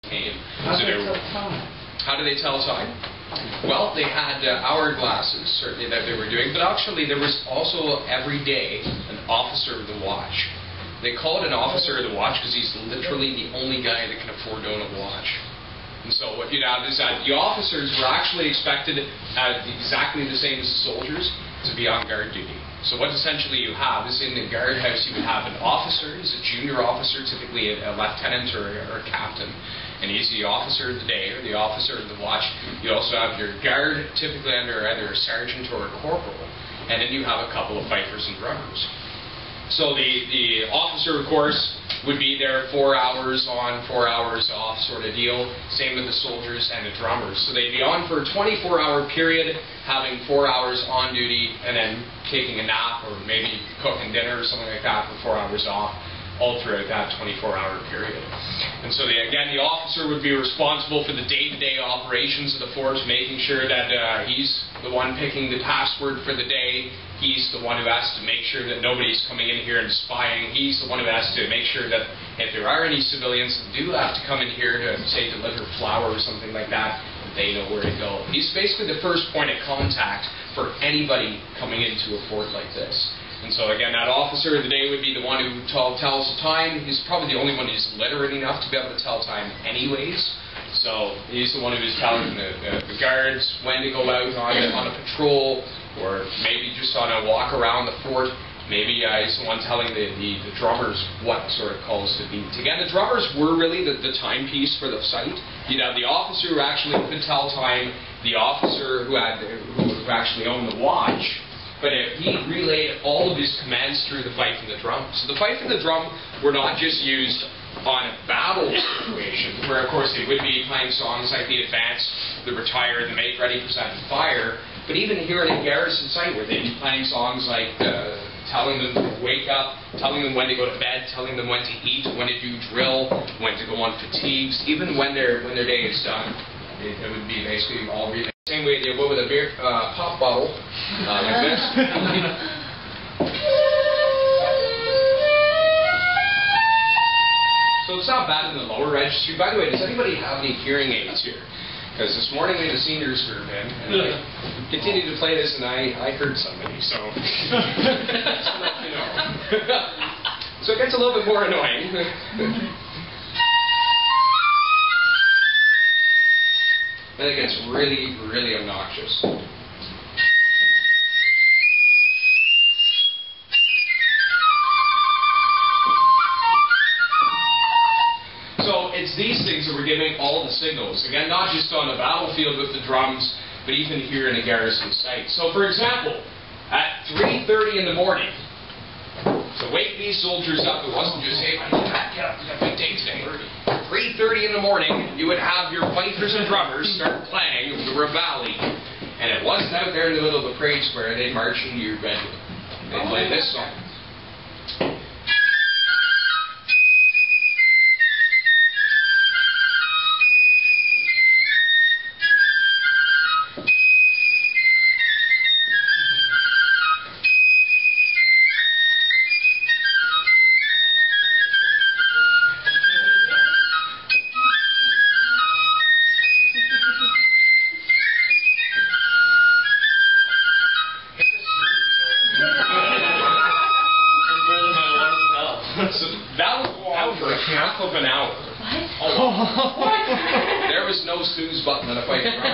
came. How do they tell time? How do they tell time? Well, they had hourglasses, certainly, that they were doing, but actually there was also every day an officer of the watch. They call it an officer of the watch because he's literally the only guy that can afford to own a watch. And so what you'd have is that the officers were actually expected, exactly the same as the soldiers, to be on guard duty. So what essentially you have is in the guardhouse you would have an officer, he's a junior officer, typically a lieutenant or a captain, and he's the officer of the day or the officer of the watch. You also have your guard, typically under either a sergeant or a corporal, and then you have a couple of fifers and drummers. So the officer, of course, would be there 4 hours on, 4 hours off sort of deal. Same with the soldiers and the drummers. So they'd be on for a 24-hour period, having 4 hours on duty, and then taking a nap or maybe cooking dinner or something like that for 4 hours off, all throughout that 24-hour period. And so again, the officer would be responsible for the day-to-day operations of the fort, making sure that he's the one picking the password for the day. He's the one who has to make sure that nobody's coming in here and spying. He's the one who has to make sure that if there are any civilians that do have to come in here to, say, deliver flour or something like that, they know where to go. He's basically the first point of contact for anybody coming into a fort like this. And so again, that officer of the day would be the one who tells the time. He's probably the only one who's literate enough to be able to tell time anyways. So he's the one who's telling the guards when to go out on a patrol, or maybe just on a walk around the fort. Maybe he's the one telling the drummers what sort of calls to beat. Again, the drummers were really the timepiece for the site. You'd have the officer who actually could tell time, the officer who actually owned the watch, but he relayed all of his commands through the fife and the drum. So the fife and the drum were not just used on a battle situation, where of course they would be playing songs like the Advance, the Retire, the Make Ready, Present, and Fire, but even here at a garrison site where they'd be playing songs like telling them to wake up, telling them when to go to bed, telling them when to eat, when to do drill, when to go on fatigues, even when their day is done. It would be basically all relayed. Same way they would with a beer pop bottle like this. So it's not bad in the lower registry. By the way, does anybody have any hearing aids here? Because this morning we had a seniors group in, and I continued to play this, and I heard somebody, so just to let you know. So it gets a little bit more annoying. Then it gets really, really obnoxious. So it's these things that we're giving all the signals. Again, not just on the battlefield with the drums, but even here in a garrison site. So for example, at 3:30 in the morning, to wake these soldiers up, it wasn't just, hey, get up, we got a big day today. 3:30 in the morning, you would have your fifers and drummers start playing the reveille. And it wasn't out there in the middle of the parade square, they'd march into your bedroom. They'd play this song. So that was for half of an hour. What? Oh, what? There was no snooze button on a fight drum.